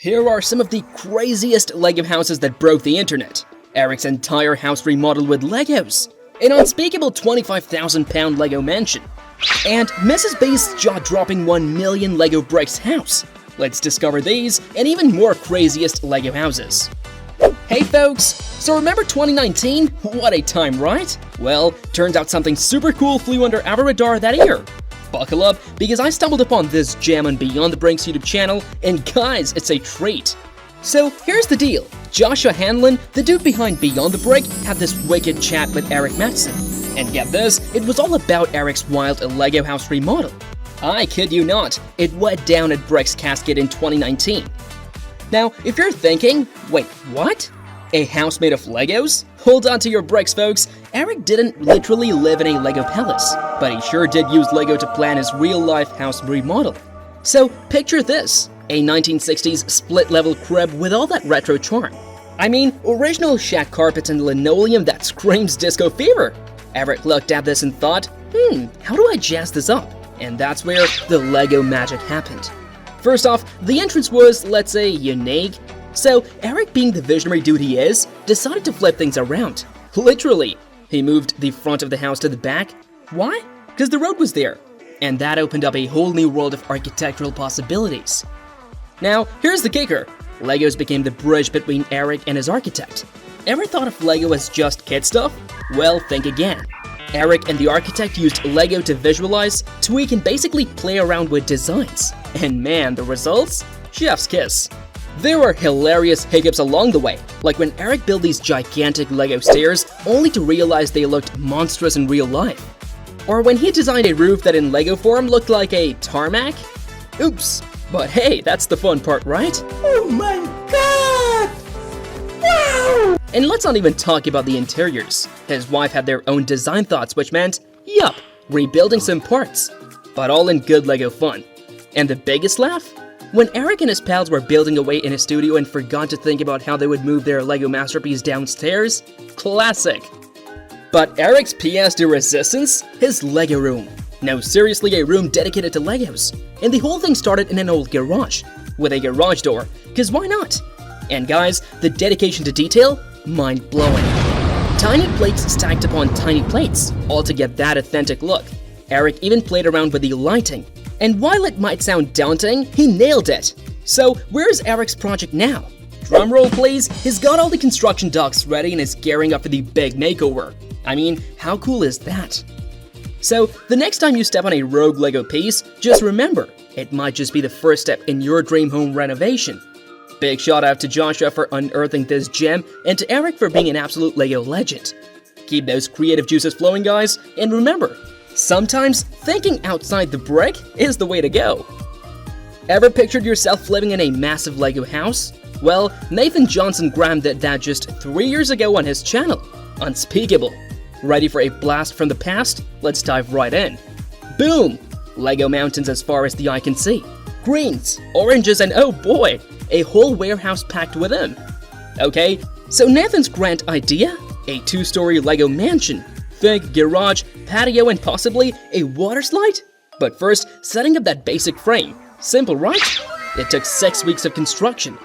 Here are some of the craziest LEGO houses that broke the internet. Eric's entire house remodeled with LEGOs. An unspeakable £25,000 LEGO mansion. And Mrs. B's jaw-dropping 1 million LEGO bricks house. Let's discover these and even more craziest LEGO houses. Hey folks! So remember 2019? What a time, right? Well, turns out something super cool flew under our radar that year. Buckle up, because I stumbled upon this gem on Beyond the Bricks YouTube channel, and guys, it's a treat. So here's the deal. Joshua Hanlon, the dude behind Beyond the Brick, had this wicked chat with Eric Matson. And get this, it was all about Eric's wild LEGO house remodel. I kid you not, it went down at Brick's Cascade in 2019. Now, if you're thinking, wait, what? A house made of LEGOs? Hold on to your bricks, folks. Eric didn't literally live in a LEGO palace, but he sure did use LEGO to plan his real-life house remodel. So, picture this, a 1960s split-level crib with all that retro charm. I mean, original shag carpets and linoleum that screams disco fever. Eric looked at this and thought, how do I jazz this up? And that's where the LEGO magic happened. First off, the entrance was, let's say, unique. So, Eric, being the visionary dude he is, decided to flip things around. Literally. He moved the front of the house to the back. Why? Because the road was there. And that opened up a whole new world of architectural possibilities. Now, here's the kicker. LEGOs became the bridge between Eric and his architect. Ever thought of LEGO as just kid stuff? Well, think again. Eric and the architect used LEGO to visualize, tweak, and basically play around with designs. And man, the results? Chef's kiss. There were hilarious hiccups along the way, like when Eric built these gigantic LEGO stairs only to realize they looked monstrous in real life. Or when he designed a roof that in LEGO form looked like a tarmac. Oops. But hey, that's the fun part, right? Oh my god! Wow! And let's not even talk about the interiors. His wife had their own design thoughts, which meant, yup, rebuilding some parts. But all in good LEGO fun. And the biggest laugh? When Eric and his pals were building away in his studio and forgot to think about how they would move their LEGO masterpiece downstairs. Classic. But Eric's pièce de resistance? His LEGO room. No, seriously, a room dedicated to LEGOs. And the whole thing started in an old garage, with a garage door, cause why not? And guys, the dedication to detail? Mind-blowing. Tiny plates stacked upon tiny plates, all to get that authentic look. Eric even played around with the lighting. And while it might sound daunting, he nailed it. So, where's Eric's project now? Drumroll please, he's got all the construction docs ready and is gearing up for the big makeover. I mean, how cool is that? So, the next time you step on a rogue LEGO piece, just remember, it might just be the first step in your dream home renovation. Big shout out to Joshua for unearthing this gem, and to Eric for being an absolute LEGO legend. Keep those creative juices flowing, guys, and remember, sometimes thinking outside the brick is the way to go. Ever pictured yourself living in a massive LEGO house? Well, Nathan Johnson Graham did that just 3 years ago on his channel. Unspeakable. Ready for a blast from the past? Let's dive right in. Boom! LEGO mountains as far as the eye can see. Greens, oranges, and oh boy, a whole warehouse packed with them. Okay, so Nathan's grand idea? A 2-story LEGO mansion. Think garage, patio, and possibly a water slide? But first, setting up that basic frame. Simple, right? It took 6 weeks of construction.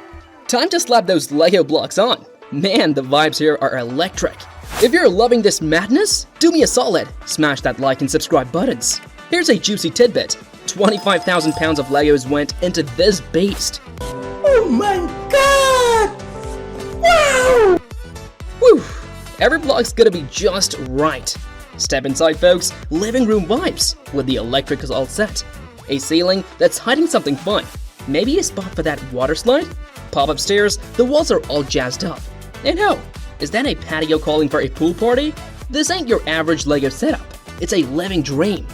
Time to slap those LEGO blocks on. Man, the vibes here are electric. If you're loving this madness, do me a solid. Smash that like and subscribe buttons. Here's a juicy tidbit. 25,000 pounds of LEGOs went into this beast. Oh my god! Wow! Whew! Every block's gonna be just right. Step inside, folks. Living room vibes, with the electric all set. A ceiling that's hiding something fun. Maybe a spot for that water slide? Pop upstairs, the walls are all jazzed up. And oh, is that a patio calling for a pool party? This ain't your average LEGO setup. It's a living dream.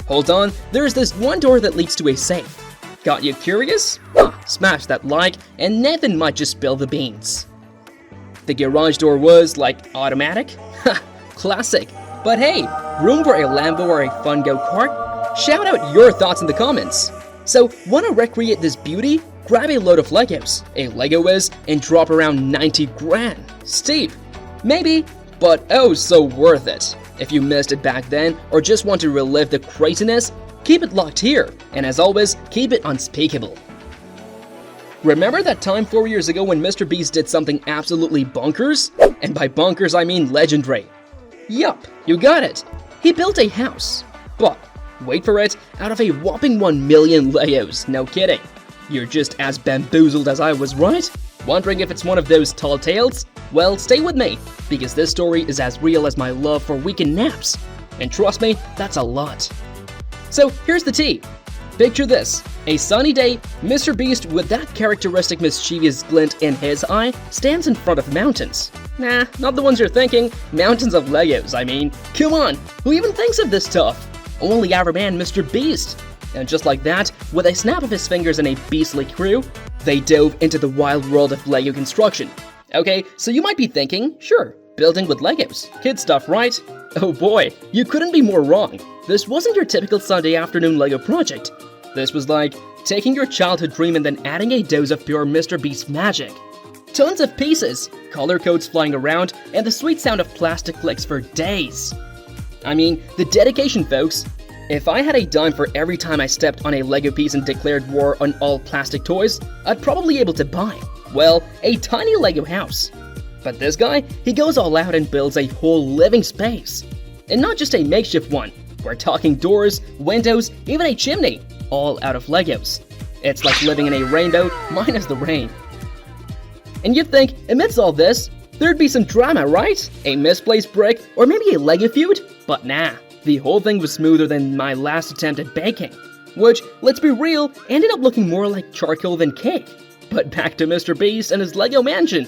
Hold on, there's this one door that leads to a safe. Got you curious? Smash that like, and Nathan might just spill the beans. The garage door was, like, automatic? Ha! Classic. But hey, room for a Lambo or a fun go-kart? Shout out your thoughts in the comments. So, wanna recreate this beauty? Grab a load of LEGOs, a LEGO Whiz, and drop around 90 grand. Steep. Maybe, but oh so worth it. If you missed it back then, or just want to relive the craziness, keep it locked here. And as always, keep it unspeakable. Remember that time 4 years ago when Mr. Beast did something absolutely bonkers? And by bonkers I mean legendary. Yup, you got it. He built a house. But, wait for it, out of a whopping 1 million Legos, no kidding. You're just as bamboozled as I was, right? Wondering if it's one of those tall tales? Well, stay with me, because this story is as real as my love for weekend naps. And trust me, that's a lot. So here's the tea. Picture this. A sunny day, Mr. Beast, with that characteristic mischievous glint in his eye, stands in front of mountains. Nah, not the ones you're thinking. Mountains of Legos, I mean. Come on, who even thinks of this stuff? Only our man, Mr. Beast. And just like that, with a snap of his fingers and a beastly crew, they dove into the wild world of Lego construction. Okay, so you might be thinking, sure, building with Legos, kid stuff, right? Oh boy, you couldn't be more wrong. This wasn't your typical Sunday afternoon Lego project. This was like taking your childhood dream and then adding a dose of pure Mr. Beast magic. Tons of pieces, color codes flying around, and the sweet sound of plastic clicks for days. I mean, the dedication, folks. If I had a dime for every time I stepped on a Lego piece and declared war on all plastic toys, I'd probably be able to buy, well, a tiny Lego house. But this guy, he goes all out and builds a whole living space. And not just a makeshift one. We're talking doors, windows, even a chimney, all out of Legos. It's like living in a rainbow minus the rain. And you'd think, amidst all this, there'd be some drama, right? A misplaced brick, or maybe a Lego feud? But nah, the whole thing was smoother than my last attempt at baking. Which, let's be real, ended up looking more like charcoal than cake. But back to Mr. Beast and his Lego mansion.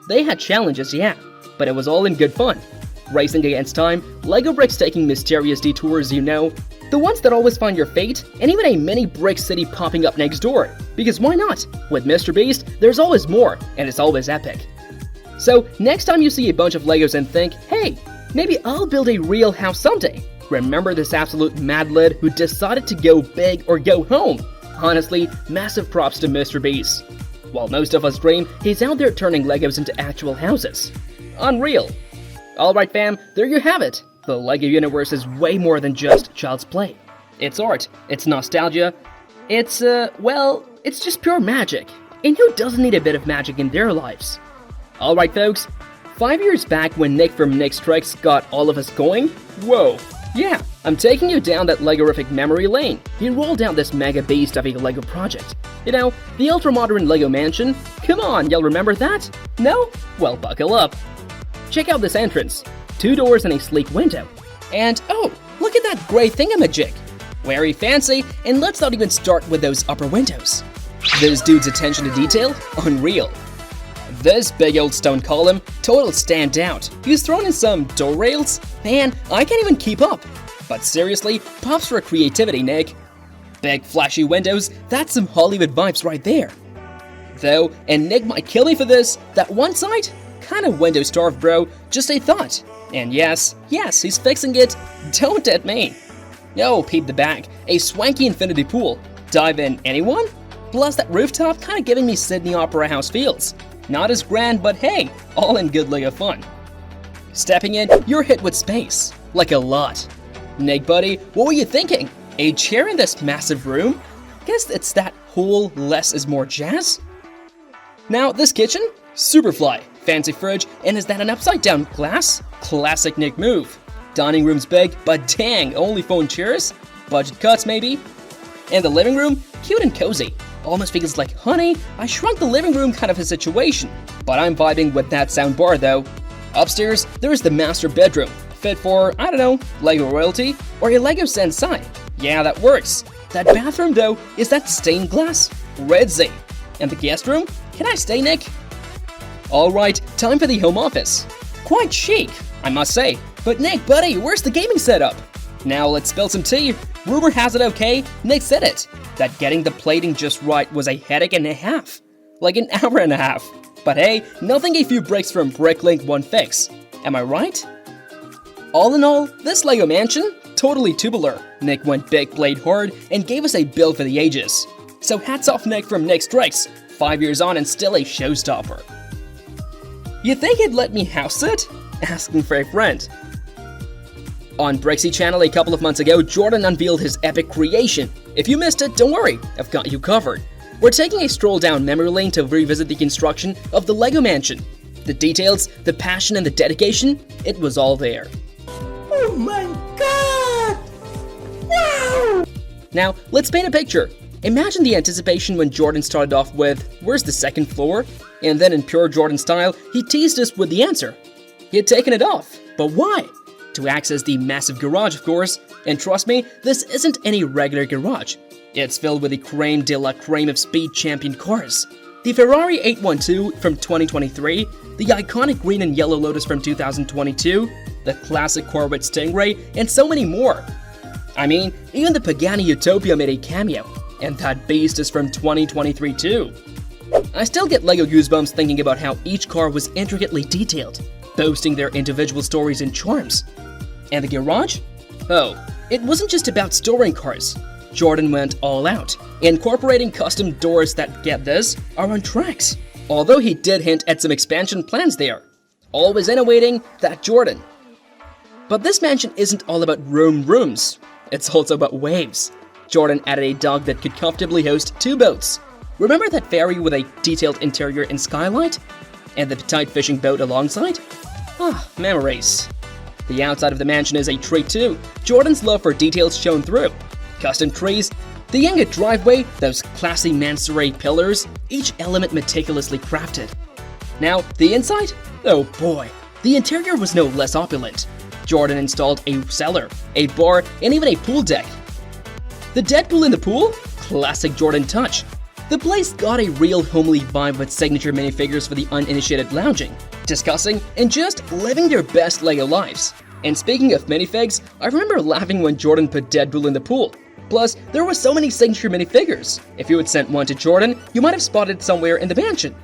They had challenges, yeah, but it was all in good fun. Racing against time, Lego bricks taking mysterious detours, you know. The ones that always find your fate, and even a mini brick city popping up next door. Because why not? With Mr. Beast, there's always more, and it's always epic. So, next time you see a bunch of Legos and think, hey, maybe I'll build a real house someday, remember this absolute mad lad who decided to go big or go home. Honestly, massive props to Mr. Beast. While most of us dream, he's out there turning Legos into actual houses. Unreal. Alright fam, there you have it. The Lego universe is way more than just child's play. It's art, it's nostalgia, it's, well, it's just pure magic. And who doesn't need a bit of magic in their lives? Alright folks, 5 years back when Nick from Nick's Tricks got all of us going, whoa. Yeah, I'm taking you down that Legorific memory lane. He rolled out this mega beast of a Lego project. You know, the ultra-modern Lego mansion. Come on, y'all remember that? No? Well, buckle up. Check out this entrance. 2 doors and a sleek window. And oh, look at that gray thingamajig. Very fancy, and let's not even start with those upper windows. This dude's attention to detail? Unreal. This big old stone column, total standout. He's thrown in some door rails. Man, I can't even keep up. But seriously, props for creativity, Nick. Big flashy windows, that's some Hollywood vibes right there. Though, and Nick might kill me for this, that one side? Kinda window starved, bro, just a thought. And yes, he's fixing it. Don't at me. Yo, peep the back, a swanky infinity pool. Dive in, anyone? Plus that rooftop kinda giving me Sydney Opera House feels. Not as grand, but hey, all in good Lego fun. Stepping in, you're hit with space. Like a lot. Nick buddy, what were you thinking? A chair in this massive room? Guess it's that whole less is more jazz? Now, this kitchen? Superfly. Fancy fridge, and is that an upside down glass? Classic Nick move. Dining room's big, but dang, only phone chairs? Budget cuts maybe? And the living room? Cute and cozy. Almost feels like, honey, I shrunk the living room kind of a situation. But I'm vibing with that sound bar though. Upstairs, there is the master bedroom. Fit for, I don't know, Lego royalty? Or a Lego sensei. Yeah, that works. That bathroom though, is that stained glass? Redsy. And the guest room? Can I stay, Nick? Alright, time for the home office. Quite chic, I must say. But Nick, buddy, where's the gaming setup? Now let's spill some tea. Rumor has it okay, Nick said it, that getting the plating just right was a headache and a half. Like an hour and a half. But hey, nothing a few breaks from Bricklink won't fix. Am I right? All in all, this Lego mansion? Totally tubular. Nick went big, played hard, and gave us a build for the ages. So hats off Nick from Nick's Tricks. 5 years on and still a showstopper. You think he'd let me house sit? Asking for a friend. On Brixie channel a couple of months ago, Jordan unveiled his epic creation. If you missed it, don't worry, I've got you covered. We're taking a stroll down memory lane to revisit the construction of the LEGO Mansion. The details, the passion, and the dedication, it was all there. Oh my god! Wow! Now, let's paint a picture. Imagine the anticipation when Jordan started off with, "Where's the second floor?" And then in pure Jordan style, he teased us with the answer. He had taken it off, but why? To access the massive garage, of course. And trust me, this isn't any regular garage. It's filled with the creme de la creme of speed champion cars. The Ferrari 812 from 2023, the iconic green and yellow Lotus from 2022, the classic Corvette Stingray, and so many more. I mean, even the Pagani Utopia made a cameo, and that beast is from 2023 too. I still get LEGO goosebumps thinking about how each car was intricately detailed, boasting their individual stories and charms. And the garage? Oh, it wasn't just about storing cars. Jordan went all out, incorporating custom doors that, get this, are on tracks. Although he did hint at some expansion plans there. Always innovating, that Jordan. But this mansion isn't all about rooms. It's also about waves. Jordan added a dock that could comfortably host 2 boats. Remember that ferry with a detailed interior and skylight? And the petite fishing boat alongside? Ah, memories. The outside of the mansion is a treat too. Jordan's love for details shone through. Custom trees, the ingot driveway, those classy mansarde pillars, each element meticulously crafted. Now, the inside? Oh boy, the interior was no less opulent. Jordan installed a cellar, a bar, and even a pool deck. The Deadpool in the pool? Classic Jordan touch. The place got a real homely vibe with signature minifigures for the uninitiated lounging, discussing, and just living their best LEGO lives. And speaking of minifigs, I remember laughing when Jordan put Deadpool in the pool. Plus, there were so many signature minifigures. If you had sent one to Jordan, you might have spotted it somewhere in the mansion.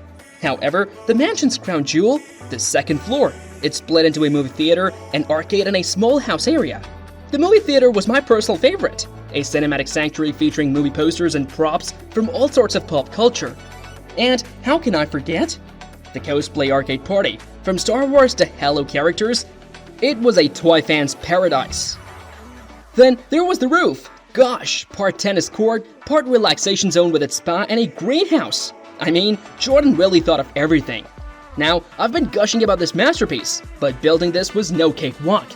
However, the mansion's crown jewel, the second floor. It's split into a movie theater, an arcade, and a small house area. The movie theater was my personal favorite, a cinematic sanctuary featuring movie posters and props from all sorts of pop culture. And how can I forget? The cosplay arcade party, from Star Wars to Halo characters. It was a toy fan's paradise. Then there was the roof. Gosh, part tennis court, part relaxation zone with its spa, and a greenhouse. I mean, Jordan really thought of everything. Now, I've been gushing about this masterpiece, but building this was no cakewalk.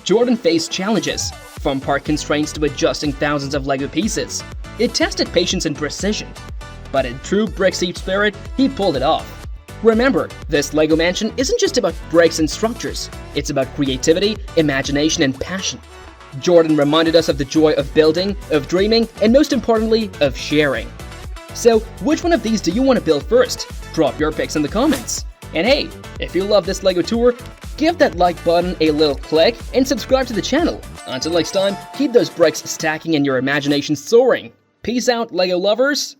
Jordan faced challenges, from part constraints to adjusting thousands of LEGO pieces. It tested patience and precision. But in true brick seed spirit, he pulled it off. Remember, this LEGO mansion isn't just about bricks and structures. It's about creativity, imagination, and passion. Jordan reminded us of the joy of building, of dreaming, and most importantly, of sharing. So, which one of these do you want to build first? Drop your pics in the comments. And hey, if you love this LEGO tour, give that like button a little click and subscribe to the channel. Until next time, keep those bricks stacking and your imagination soaring. Peace out, LEGO lovers!